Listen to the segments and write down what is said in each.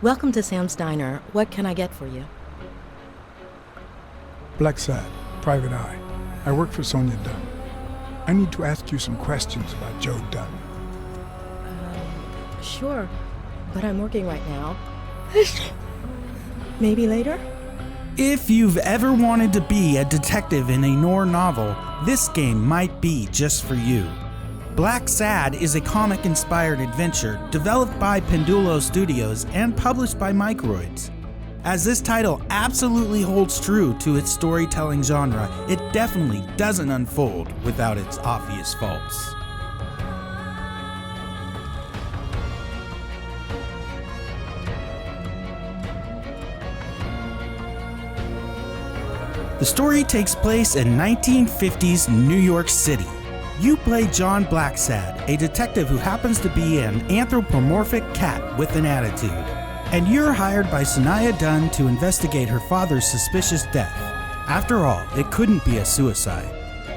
Welcome to Sam's Diner. What can I get for you? Blacksad, Private Eye. I work for Sonia Dunn. I need to ask you some questions about Joe Dunn. Sure, but I'm working right now. Maybe later? If you've ever wanted to be a detective in a Noir novel, this game might be just for you. Blacksad is a comic-inspired adventure developed by Pendulo Studios and published by Microids. As this title absolutely holds true to its storytelling genre, it definitely doesn't unfold without its obvious faults. The story takes place in 1950s New York City. You play John Blacksad, a detective who happens to be an anthropomorphic cat with an attitude. And you're hired by Sonia Dunn to investigate her father's suspicious death. After all, it couldn't be a suicide.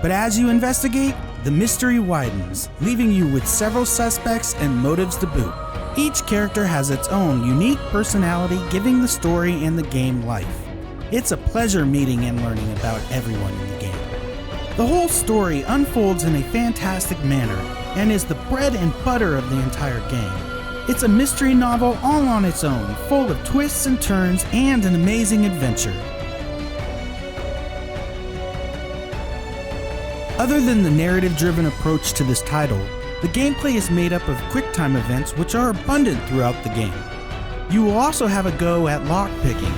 But as you investigate, the mystery widens, leaving you with several suspects and motives to boot. Each character has its own unique personality, giving the story and the game life. It's a pleasure meeting and learning about everyone in the game. The whole story unfolds in a fantastic manner and is the bread and butter of the entire game. It's a mystery novel all on its own, full of twists and turns and an amazing adventure. Other than the narrative-driven approach to this title, the gameplay is made up of quick-time events which are abundant throughout the game. You will also have a go at lockpicking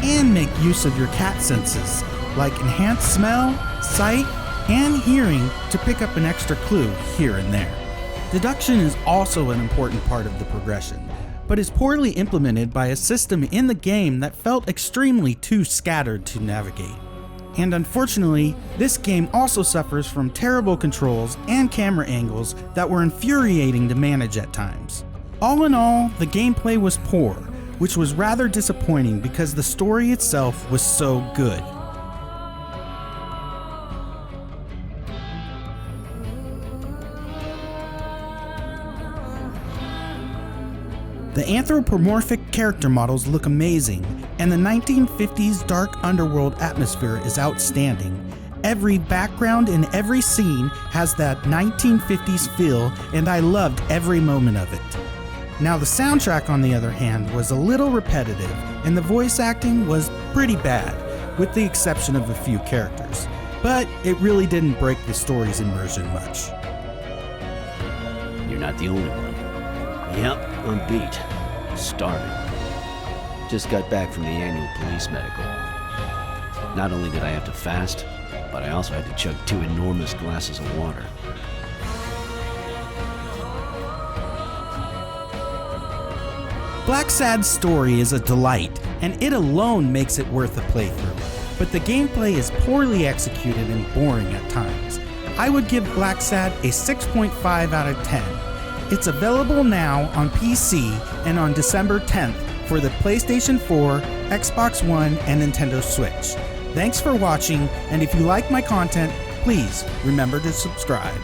and make use of your cat senses, like enhanced smell, sight, and hearing to pick up an extra clue here and there. Deduction is also an important part of the progression, but is poorly implemented by a system in the game that felt extremely too scattered to navigate. And unfortunately, this game also suffers from terrible controls and camera angles that were infuriating to manage at times. All in all, the gameplay was poor, which was rather disappointing because the story itself was so good. The anthropomorphic character models look amazing, and the 1950s dark underworld atmosphere is outstanding. Every background in every scene has that 1950s feel, and I loved every moment of it. Now the soundtrack, on the other hand, was a little repetitive, and the voice acting was pretty bad, with the exception of a few characters. But it really didn't break the story's immersion much. You're not the only one. Yep, I'm beat. Starving. Just got back from the annual police medical. Not only did I have to fast, but I also had to chug 2 enormous glasses of water. Blacksad's story is a delight, and it alone makes it worth a playthrough, but the gameplay is poorly executed and boring at times. I would give Blacksad a 6.5 out of 10. It's available now on PC and on December 10th for the PlayStation 4, Xbox One, and Nintendo Switch. Thanks for watching, and if you like my content, please remember to subscribe.